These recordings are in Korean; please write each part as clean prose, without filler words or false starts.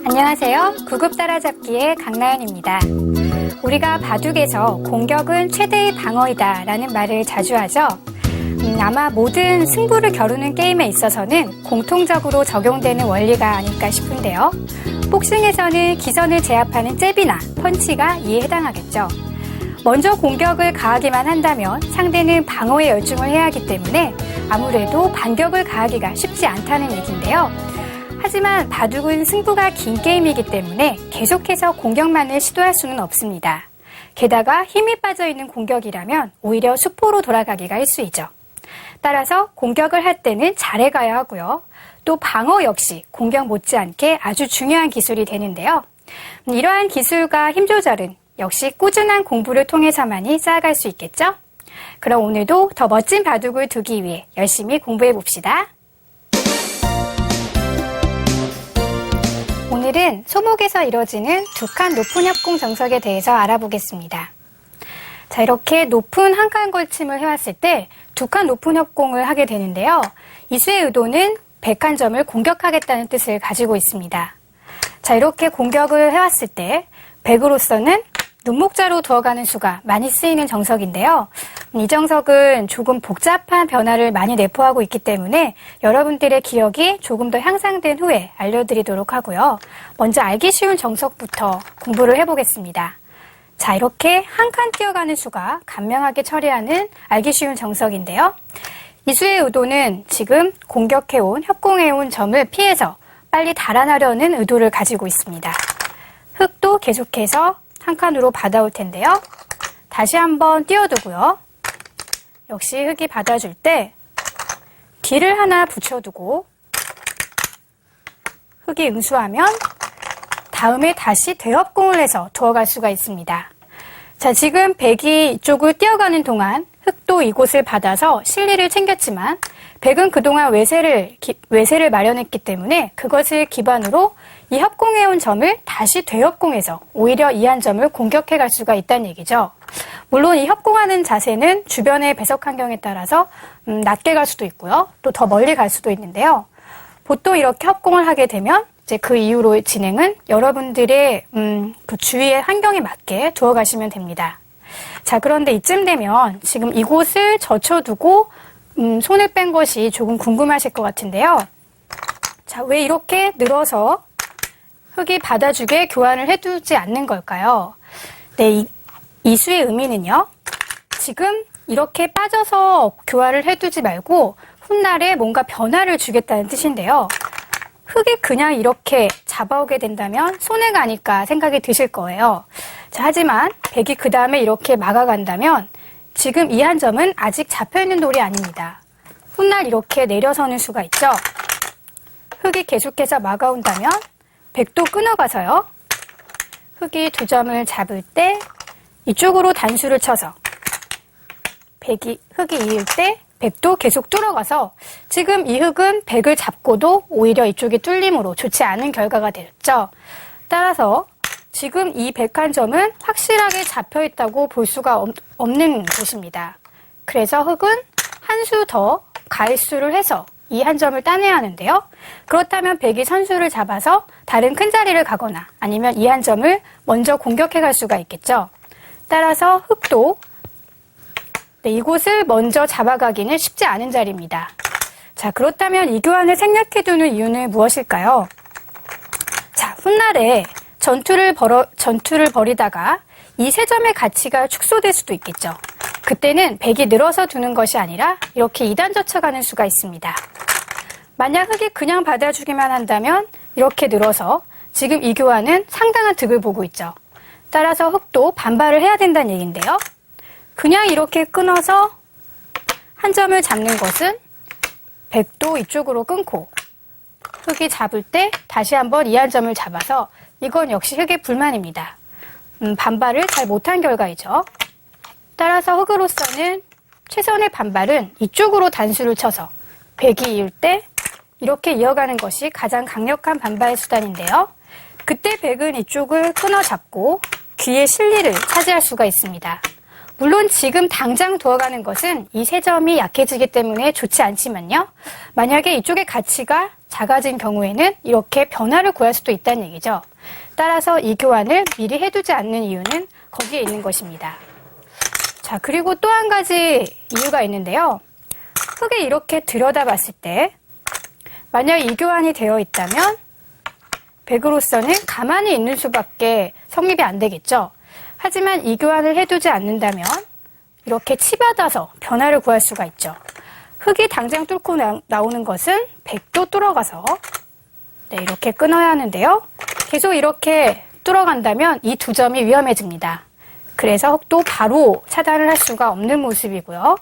안녕하세요. 구급 따라잡기의 강나연입니다. 우리가 바둑에서 공격은 최대의 방어이다 라는 말을 자주 하죠. 아마 모든 승부를 겨루는 게임에 있어서는 공통적으로 적용되는 원리가 아닐까 싶은데요. 복싱에서는 기선을 제압하는 잽이나 펀치가 이에 해당하겠죠. 먼저 공격을 가하기만 한다면 상대는 방어에 열중을 해야 하기 때문에 아무래도 반격을 가하기가 쉽지 않다는 얘기인데요. 하지만 바둑은 승부가 긴 게임이기 때문에 계속해서 공격만을 시도할 수는 없습니다. 게다가 힘이 빠져있는 공격이라면 오히려 수포로 돌아가기가 일쑤이죠. 따라서 공격을 할 때는 잘해가야 하고요. 또 방어 역시 공격 못지않게 아주 중요한 기술이 되는데요. 이러한 기술과 힘 조절은 역시 꾸준한 공부를 통해서만이 쌓아갈 수 있겠죠? 그럼 오늘도 더 멋진 바둑을 두기 위해 열심히 공부해 봅시다. 오늘은 소목에서 이뤄지는 두 칸 높은 협공 정석에 대해서 알아보겠습니다. 자, 이렇게 높은 한 칸 걸침을 해왔을 때 두 칸 높은 협공을 하게 되는데요. 이 수의 의도는 101점을 공격하겠다는 뜻을 가지고 있습니다. 자, 이렇게 공격을 해왔을 때 백으로서는 눈목자로 두어가는 수가 많이 쓰이는 정석인데요. 이 정석은 조금 복잡한 변화를 많이 내포하고 있기 때문에 여러분들의 기억이 조금 더 향상된 후에 알려드리도록 하고요. 먼저 알기 쉬운 정석부터 공부를 해보겠습니다. 자, 이렇게 한 칸 뛰어가는 수가 간명하게 처리하는 알기 쉬운 정석인데요. 이 수의 의도는 지금 공격해온, 협공해온 점을 피해서 빨리 달아나려는 의도를 가지고 있습니다. 흙도 계속해서 한 칸으로 받아올 텐데요. 다시 한번 띄워두고요. 역시 흙이 받아줄 때 길을 하나 붙여두고 흙이 응수하면 다음에 다시 대협공을 해서 두어갈 수가 있습니다. 자, 지금 백이 이쪽을 뛰어가는 동안 흙도 이곳을 받아서 실리를 챙겼지만 백은 그동안 외세를 마련했기 때문에 그것을 기반으로 이 협공해온 점을 다시 되협공해서 오히려 이 한 점을 공격해갈 수가 있다는 얘기죠. 물론 이 협공하는 자세는 주변의 배석 환경에 따라서 낮게 갈 수도 있고요. 또 더 멀리 갈 수도 있는데요. 보통 이렇게 협공을 하게 되면 이제 그 이후로의 진행은 여러분들의 그 주위의 환경에 맞게 두어가시면 됩니다. 자, 그런데 이쯤 되면 지금 이곳을 젖혀두고 손을 뺀 것이 조금 궁금하실 것 같은데요. 자, 왜 이렇게 늘어서 흙이 받아주게 교환을 해두지 않는 걸까요? 네, 이 수의 의미는요. 지금 이렇게 빠져서 교환을 해두지 말고 훗날에 뭔가 변화를 주겠다는 뜻인데요. 흙이 그냥 이렇게 잡아오게 된다면 손해가 아닐까 생각이 드실 거예요. 자, 하지만 백이 그 다음에 이렇게 막아간다면 지금 이 한 점은 아직 잡혀있는 돌이 아닙니다. 훗날 이렇게 내려서는 수가 있죠. 흙이 계속해서 막아온다면 백도 끊어가서요. 흙이 두 점을 잡을 때 이쪽으로 단수를 쳐서 흙이 이을 때 백도 계속 뚫어가서 지금 이 흙은 백을 잡고도 오히려 이쪽이 뚫림으로 좋지 않은 결과가 되었죠. 따라서 지금 이 101점은 확실하게 잡혀있다고 볼 수가 없는 곳입니다. 그래서 흙은 한 수 더 가입수를 해서 이 한 점을 따내야 하는데요. 그렇다면 백이 선수를 잡아서 다른 큰 자리를 가거나 아니면 이 한 점을 먼저 공격해 갈 수가 있겠죠. 따라서 흙도 이곳을 먼저 잡아가기는 쉽지 않은 자리입니다. 자, 그렇다면 이 교환을 생략해두는 이유는 무엇일까요? 자, 훗날에 전투를 벌이다가 이 세 점의 가치가 축소될 수도 있겠죠. 그때는 백이 늘어서 두는 것이 아니라 이렇게 2단 젖혀가는 수가 있습니다. 만약 흙이 그냥 받아주기만 한다면 이렇게 늘어서 지금 이 교환은 상당한 득을 보고 있죠. 따라서 흙도 반발을 해야 된다는 얘기인데요. 그냥 이렇게 끊어서 한 점을 잡는 것은 백도 이쪽으로 끊고 흙이 잡을 때 다시 한번 이 한 점을 잡아서 이건 역시 흙의 불만입니다. 반발을 잘 못한 결과이죠. 따라서 흙으로서는 최선의 반발은 이쪽으로 단수를 쳐서 백이 이을 때 이렇게 이어가는 것이 가장 강력한 반발 수단인데요. 그때 백은 이쪽을 끊어 잡고 귀의 실리를 차지할 수가 있습니다. 물론 지금 당장 두어가는 것은 이 세 점이 약해지기 때문에 좋지 않지만요. 만약에 이쪽의 가치가 작아진 경우에는 이렇게 변화를 구할 수도 있다는 얘기죠. 따라서 이 교환을 미리 해두지 않는 이유는 거기에 있는 것입니다. 자, 그리고 또 한 가지 이유가 있는데요. 흙에 이렇게 들여다봤을 때 만약 이 교환이 되어 있다면 백으로서는 가만히 있는 수밖에 성립이 안 되겠죠. 하지만 이 교환을 해두지 않는다면 이렇게 치받아서 변화를 구할 수가 있죠. 흙이 당장 뚫고 나오는 것은 백도 뚫어가서 이렇게 끊어야 하는데요. 계속 이렇게 뚫어간다면 이 두 점이 위험해집니다. 그래서 흙도 바로 차단을 할 수가 없는 모습이고요.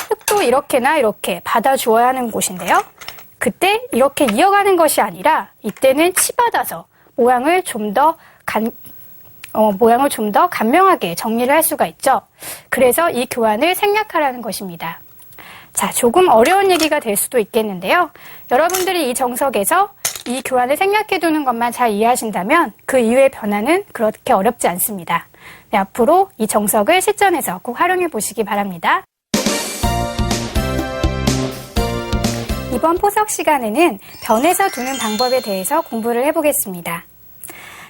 흙도 이렇게나 이렇게 받아주어야 하는 곳인데요. 그때 이렇게 이어가는 것이 아니라 이때는 치받아서 모양을 좀 더 간명하게 정리를 할 수가 있죠. 그래서 이 교환을 생략하라는 것입니다. 자, 조금 어려운 얘기가 될 수도 있겠는데요. 여러분들이 이 정석에서 이 교환을 생략해 두는 것만 잘 이해하신다면 그 이후의 변화는 그렇게 어렵지 않습니다. 네, 앞으로 이 정석을 실전에서 꼭 활용해 보시기 바랍니다. 이번 포석 시간에는 변에서 두는 방법에 대해서 공부를 해보겠습니다.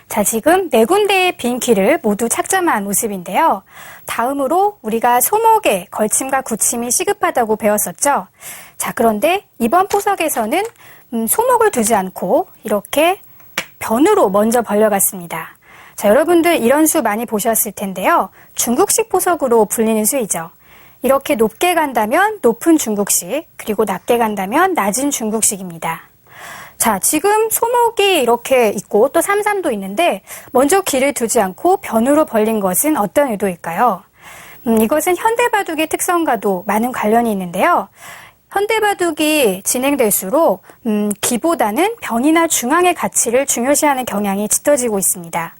자, 지금 4군데의 빈 길을 모두 착점한 모습인데요. 다음으로 우리가 소목의 걸침과 굳힘이 시급하다고 배웠었죠. 자, 그런데 이번 포석에서는 소목을 두지 않고 이렇게 변으로 먼저 벌려갔습니다. 자, 여러분들 이런 수 많이 보셨을 텐데요. 중국식 포석으로 불리는 수이죠. 이렇게 높게 간다면 높은 중국식, 그리고 낮게 간다면 낮은 중국식입니다. 자, 지금 소목이 이렇게 있고 또 삼삼도 있는데 먼저 길을 두지 않고 변으로 벌린 것은 어떤 의도일까요? 이것은 현대바둑의 특성과도 많은 관련이 있는데요. 현대바둑이 진행될수록 기보다는 변이나 중앙의 가치를 중요시하는 경향이 짙어지고 있습니다.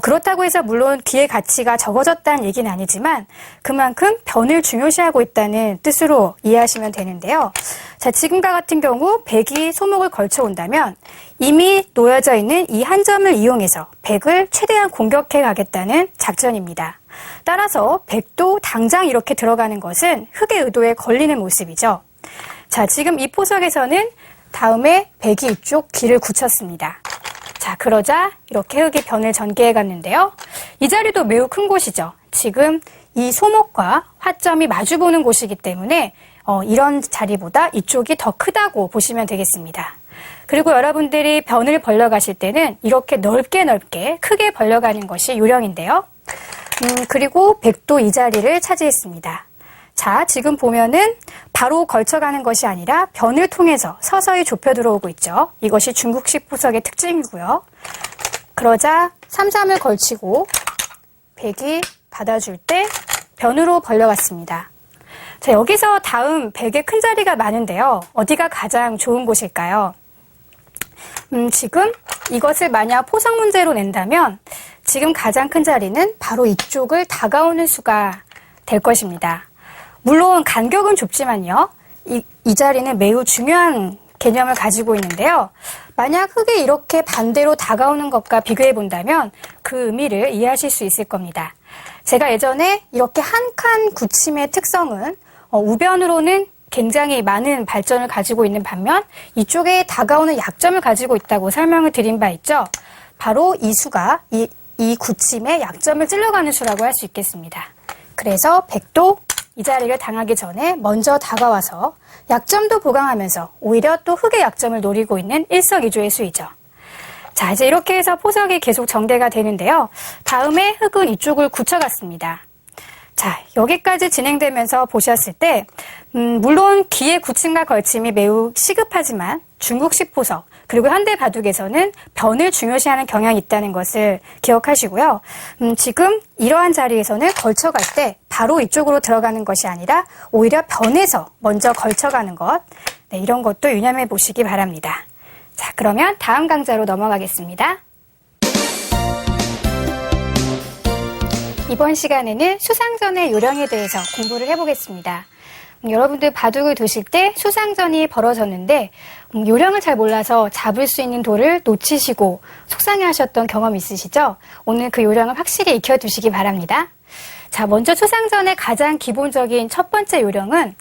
그렇다고 해서 물론 기의 가치가 적어졌다는 얘기는 아니지만 그만큼 변을 중요시하고 있다는 뜻으로 이해하시면 되는데요. 자, 지금과 같은 경우 백이 소목을 걸쳐 온다면 이미 놓여져 있는 이 한 점을 이용해서 백을 최대한 공격해 가겠다는 작전입니다. 따라서 백도 당장 이렇게 들어가는 것은 흙의 의도에 걸리는 모습이죠. 자, 지금 이 포석에서는 다음에 백이 이쪽 길을 굳혔습니다. 자, 그러자 이렇게 흙이 변을 전개해 갔는데요. 이 자리도 매우 큰 곳이죠. 지금 이 소목과 화점이 마주보는 곳이기 때문에 이런 자리보다 이쪽이 더 크다고 보시면 되겠습니다. 그리고 여러분들이 변을 벌려가실 때는 이렇게 넓게 크게 벌려가는 것이 요령인데요. 그리고 백도 이 자리를 차지했습니다. 자, 지금 보면은 바로 걸쳐가는 것이 아니라 변을 통해서 서서히 좁혀 들어오고 있죠. 이것이 중국식 포석의 특징이고요. 그러자 삼삼을 걸치고 백이 받아줄 때 변으로 벌려갔습니다. 자, 여기서 다음 백의 큰 자리가 많은데요. 어디가 가장 좋은 곳일까요? 지금 이것을 만약 포석 문제로 낸다면 지금 가장 큰 자리는 바로 이쪽을 다가오는 수가 될 것입니다. 물론 간격은 좁지만요. 이 자리는 매우 중요한 개념을 가지고 있는데요. 만약 흙이 이렇게 반대로 다가오는 것과 비교해 본다면 그 의미를 이해하실 수 있을 겁니다. 제가 예전에 이렇게 한 칸 굳힘의 특성은 우변으로는 굉장히 많은 발전을 가지고 있는 반면 이쪽에 다가오는 약점을 가지고 있다고 설명을 드린 바 있죠. 바로 이 수가 이 굳힘의 약점을 찔러가는 수라고 할 수 있겠습니다. 그래서 백도 이 자리를 당하기 전에 먼저 다가와서 약점도 보강하면서 오히려 또 흙의 약점을 노리고 있는 일석이조의 수이죠. 자, 이제 이렇게 해서 포석이 계속 전개가 되는데요. 다음에 흙은 이쪽을 굳혀갔습니다. 자, 여기까지 진행되면서 보셨을 때 물론 기의 굳힘과 걸침이 매우 시급하지만 중국식 포석 그리고 현대 바둑에서는 변을 중요시하는 경향이 있다는 것을 기억하시고요. 지금 이러한 자리에서는 걸쳐갈 때 바로 이쪽으로 들어가는 것이 아니라 오히려 변에서 먼저 걸쳐가는 것, 네, 이런 것도 유념해 보시기 바랍니다. 자, 그러면 다음 강좌로 넘어가겠습니다. 이번 시간에는 수상전의 요령에 대해서 공부를 해보겠습니다. 여러분들 바둑을 두실 때 수상전이 벌어졌는데 요령을 잘 몰라서 잡을 수 있는 돌을 놓치시고 속상해하셨던 경험 있으시죠? 오늘 그 요령을 확실히 익혀두시기 바랍니다. 자, 먼저 수상전의 가장 기본적인 첫 번째 요령은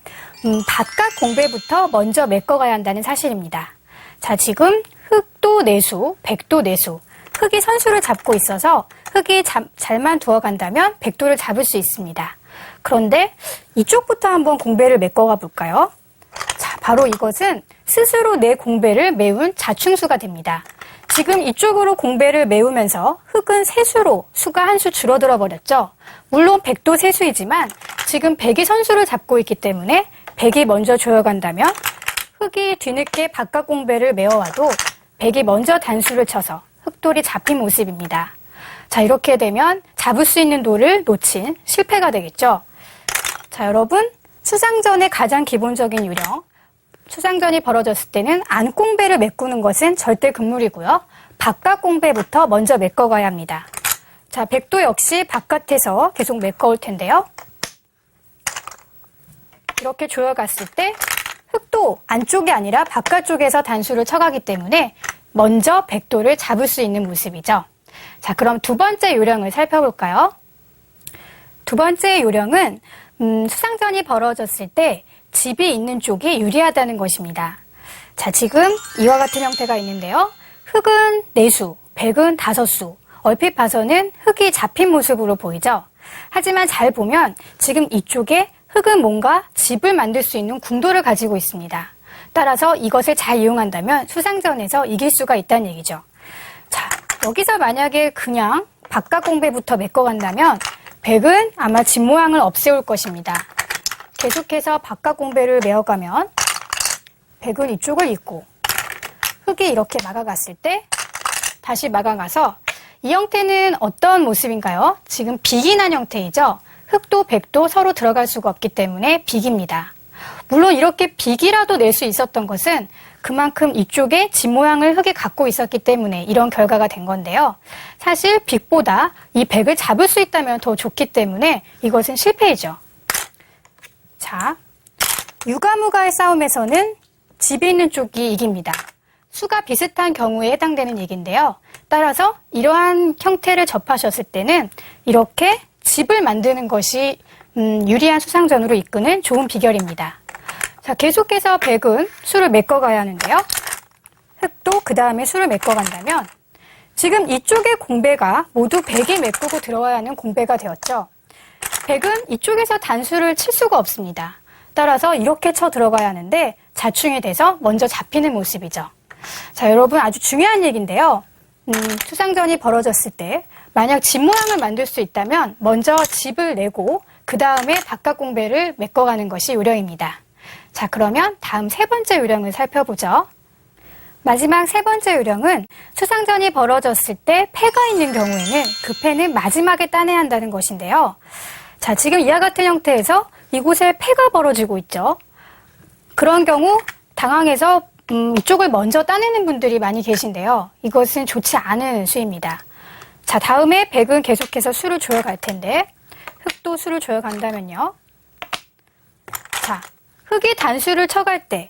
바깥 공배부터 먼저 메꿔가야 한다는 사실입니다. 자, 지금 흑도 내수, 백도 내수. 흑이 선수를 잡고 있어서 흑이 잘만 두어간다면 백도를 잡을 수 있습니다. 그런데 이쪽부터 한번 공배를 메꿔가 볼까요? 자, 바로 이것은 스스로 내 공배를 메운 자충수가 됩니다. 지금 이쪽으로 공배를 메우면서 흑은 세수로 수가 한 수 줄어들어 버렸죠. 물론 백도 세수이지만 지금 백이 선수를 잡고 있기 때문에 백이 먼저 조여간다면 흑이 뒤늦게 바깥 공배를 메워와도 백이 먼저 단수를 쳐서 흑돌이 잡힌 모습입니다. 자, 이렇게 되면 잡을 수 있는 돌을 놓친 실패가 되겠죠. 자, 여러분, 수상전의 가장 기본적인 요령, 수상전이 벌어졌을 때는 안공배를 메꾸는 것은 절대 금물이고요. 바깥 공배부터 먼저 메꿔가야 합니다. 자, 백도 역시 바깥에서 계속 메꿔올 텐데요. 이렇게 조여갔을 때 흑도 안쪽이 아니라 바깥쪽에서 단수를 쳐가기 때문에 먼저 백도를 잡을 수 있는 모습이죠. 자, 그럼 두 번째 요령을 살펴볼까요? 두 번째 요령은 수상전이 벌어졌을 때 집이 있는 쪽이 유리하다는 것입니다. 자, 지금 이와 같은 형태가 있는데요. 흑은 4수, 백은 5수. 얼핏 봐서는 흑이 잡힌 모습으로 보이죠. 하지만 잘 보면 지금 이쪽에 흑은 뭔가 집을 만들 수 있는 궁도를 가지고 있습니다. 따라서 이것을 잘 이용한다면 수상전에서 이길 수가 있다는 얘기죠. 자, 여기서 만약에 그냥 바깥 공배부터 메꿔간다면 백은 아마 집 모양을 없애올 것입니다. 계속해서 바깥 공배를 메어가면 백은 이쪽을 잇고 흑이 이렇게 막아갔을 때 다시 막아가서 이 형태는 어떤 모습인가요? 지금 빅이 난 형태이죠. 흑도 백도 서로 들어갈 수가 없기 때문에 빅입니다. 물론 이렇게 빅이라도 낼 수 있었던 것은 그만큼 이쪽에 집 모양을 흑이 갖고 있었기 때문에 이런 결과가 된 건데요. 사실 빅보다 이 백을 잡을 수 있다면 더 좋기 때문에 이것은 실패이죠. 자, 유가무가의 싸움에서는 집이 있는 쪽이 이깁니다. 수가 비슷한 경우에 해당되는 얘기인데요. 따라서 이러한 형태를 접하셨을 때는 이렇게 집을 만드는 것이 유리한 수상전으로 이끄는 좋은 비결입니다. 자, 계속해서 백은 수를 메꿔가야 하는데요. 흑도 그 다음에 수를 메꿔간다면 지금 이쪽의 공배가 모두 백이 메꾸고 들어와야 하는 공배가 되었죠. 백은 이쪽에서 단수를 칠 수가 없습니다. 따라서 이렇게 쳐 들어가야 하는데 자충이 돼서 먼저 잡히는 모습이죠. 자, 여러분 아주 중요한 얘기인데요. 수상전이 벌어졌을 때 만약 집 모양을 만들 수 있다면 먼저 집을 내고 그 다음에 바깥 공배를 메꿔가는 것이 요령입니다. 자, 그러면 다음 세 번째 요령을 살펴보죠. 마지막 세 번째 요령은 수상전이 벌어졌을 때 패가 있는 경우에는 그 패는 마지막에 따내야 한다는 것인데요. 자, 지금 이와 같은 형태에서 이곳에 패가 벌어지고 있죠. 그런 경우 당황해서 이쪽을 먼저 따내는 분들이 많이 계신데요. 이것은 좋지 않은 수입니다. 자, 다음에 백은 계속해서 수를 조여갈 텐데 흑도 수를 조여간다면요. 자, 흑이 단수를 쳐갈 때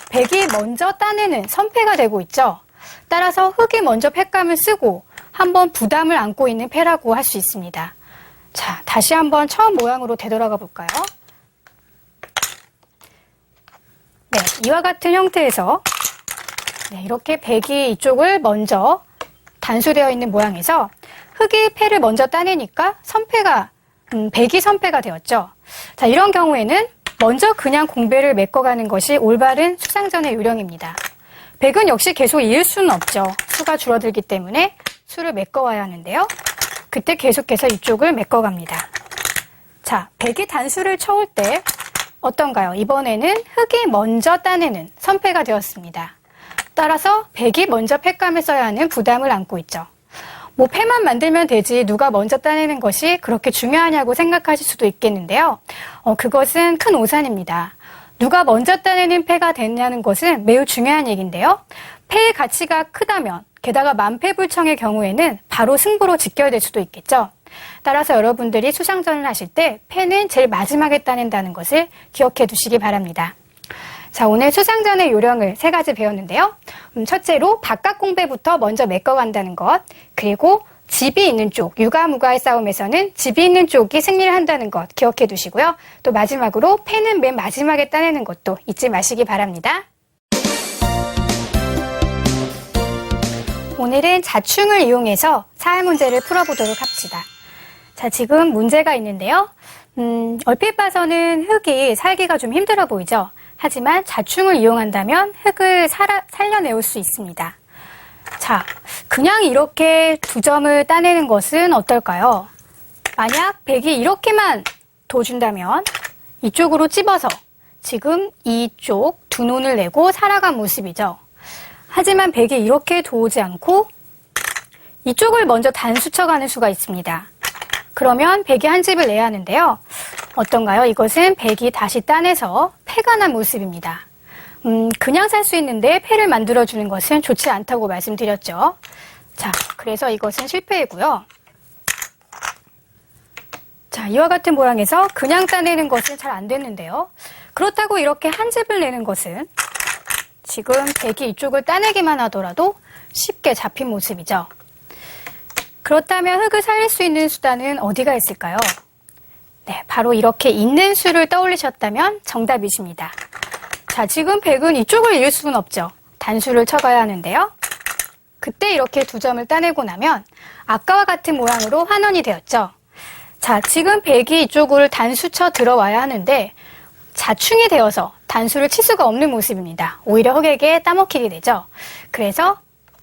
백이 먼저 따내는 선패가 되고 있죠. 따라서 흑이 먼저 패감을 쓰고 한번 부담을 안고 있는 패라고 할 수 있습니다. 자, 다시 한번 처음 모양으로 되돌아가 볼까요? 네, 이와 같은 형태에서 이렇게 백이 이쪽을 먼저 단수되어 있는 모양에서 흑이 패를 먼저 따내니까 선패가 백이 선패가 되었죠. 자, 이런 경우에는 먼저 그냥 공배를 메꿔가는 것이 올바른 수상전의 요령입니다. 백은 역시 계속 이을 수는 없죠. 수가 줄어들기 때문에 수를 메꿔와야 하는데요. 그때 계속해서 이쪽을 메꿔갑니다. 자, 백이 단수를 쳐올 때 어떤가요? 이번에는 흑이 먼저 따내는 선패가 되었습니다. 따라서 백이 먼저 패감을 써야 하는 부담을 안고 있죠. 뭐 패만 만들면 되지 누가 먼저 따내는 것이 그렇게 중요하냐고 생각하실 수도 있겠는데요. 그것은 큰 오산입니다. 누가 먼저 따내는 패가 됐냐는 것은 매우 중요한 얘기인데요. 패의 가치가 크다면 게다가 만패불청의 경우에는 바로 승부로 직결될 수도 있겠죠. 따라서 여러분들이 수상전을 하실 때 패는 제일 마지막에 따낸다는 것을 기억해 두시기 바랍니다. 자, 오늘 수상전의 요령을 3가지 배웠는데요. 첫째로 바깥 공배부터 먼저 메꿔간다는 것, 그리고 집이 있는 쪽, 유가무가의 싸움에서는 집이 있는 쪽이 승리를 한다는 것 기억해 두시고요. 또 마지막으로 패는 맨 마지막에 따내는 것도 잊지 마시기 바랍니다. 오늘은 자충을 이용해서 사회 문제를 풀어보도록 합시다. 자, 지금 문제가 있는데요. 얼핏 봐서는 흙이 살기가 좀 힘들어 보이죠? 하지만 자충을 이용한다면 흙을 살려내올 수 있습니다. 자, 그냥 이렇게 두 점을 따내는 것은 어떨까요? 만약 백이 이렇게만 둬준다면 이쪽으로 찝어서 지금 이쪽 두 논을 내고 살아간 모습이죠. 하지만 백이 이렇게 도우지 않고 이쪽을 먼저 단수 쳐가는 수가 있습니다. 그러면 백이 한 집을 내야 하는데요. 어떤가요? 이것은 백이 다시 따내서 패가 난 모습입니다. 그냥 살 수 있는데 패를 만들어주는 것은 좋지 않다고 말씀드렸죠. 자, 그래서 이것은 실패이고요. 자, 이와 같은 모양에서 그냥 따내는 것은 잘 안 됐는데요. 그렇다고 이렇게 한 집을 내는 것은 지금 백이 이쪽을 따내기만 하더라도 쉽게 잡힌 모습이죠. 그렇다면 흙을 살릴 수 있는 수단은 어디가 있을까요? 네, 바로 이렇게 있는 수를 떠올리셨다면 정답이십니다. 자, 지금 백은 이쪽을 이을 수는 없죠. 단수를 쳐가야 하는데요. 그때 이렇게 두 점을 따내고 나면 아까와 같은 모양으로 환원이 되었죠. 자, 지금 백이 이쪽을 단수 쳐 들어와야 하는데 자충이 되어서 단수를 칠 수가 없는 모습입니다. 오히려 흙에게 따먹히게 되죠. 그래서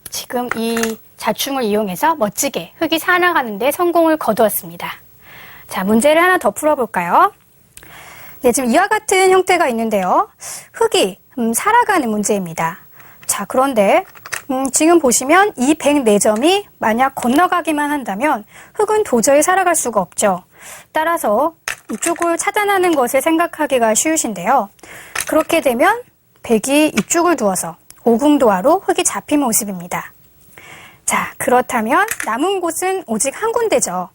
지금 이 자충을 이용해서 멋지게 흙이 살아가는 데 성공을 거두었습니다. 자, 문제를 하나 더 풀어볼까요? 네, 지금 이와 같은 형태가 있는데요. 흙이 살아가는 문제입니다. 자, 그런데 지금 보시면 이 104점이 만약 건너가기만 한다면 흙은 도저히 살아갈 수가 없죠. 따라서 이쪽을 차단하는 것을 생각하기가 쉬우신데요. 그렇게 되면 백이 이쪽을 두어서 오궁도하로 흙이 잡힌 모습입니다. 자, 그렇다면 남은 곳은 오직 한 군데죠.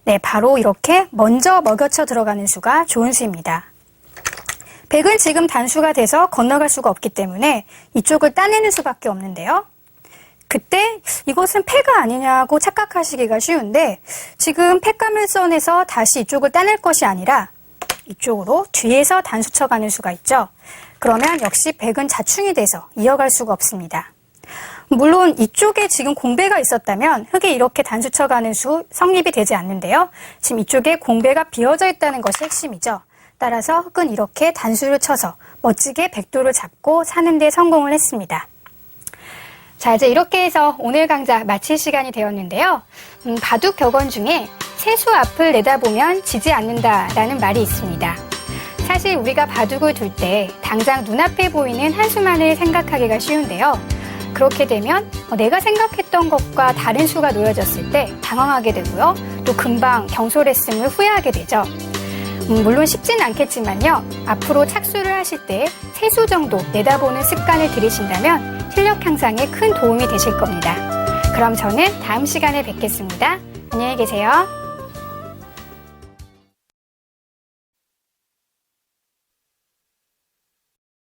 네, 바로 이렇게 먼저 먹여쳐 들어가는 수가 좋은 수입니다. 백은 지금 단수가 돼서 건너갈 수가 없기 때문에 이쪽을 따내는 수밖에 없는데요. 그때 이것은 패가 아니냐고 착각하시기가 쉬운데 지금 패가물선에서 다시 이쪽을 따낼 것이 아니라 이쪽으로 뒤에서 단수 쳐가는 수가 있죠. 그러면 역시 백은 자충이 돼서 이어갈 수가 없습니다. 물론 이쪽에 지금 공배가 있었다면 흙이 이렇게 단수 쳐가는 수 성립이 되지 않는데요. 지금 이쪽에 공배가 비어져 있다는 것이 핵심이죠. 따라서 흙은 이렇게 단수를 쳐서 멋지게 백도를 잡고 사는 데 성공을 했습니다. 자, 이제 이렇게 해서 오늘 강좌 마칠 시간이 되었는데요. 바둑 격언 중에 세수 앞을 내다보면 지지 않는다라는 말이 있습니다. 사실 우리가 바둑을 둘 때 당장 눈앞에 보이는 한 수만을 생각하기가 쉬운데요. 그렇게 되면 내가 생각했던 것과 다른 수가 놓여졌을 때 당황하게 되고요. 또 금방 경솔했음을 후회하게 되죠. 물론 쉽지는 않겠지만요. 앞으로 착수를 하실 때 세 수 정도 내다보는 습관을 들이신다면 실력 향상에 큰 도움이 되실 겁니다. 그럼 저는 다음 시간에 뵙겠습니다. 안녕히 계세요.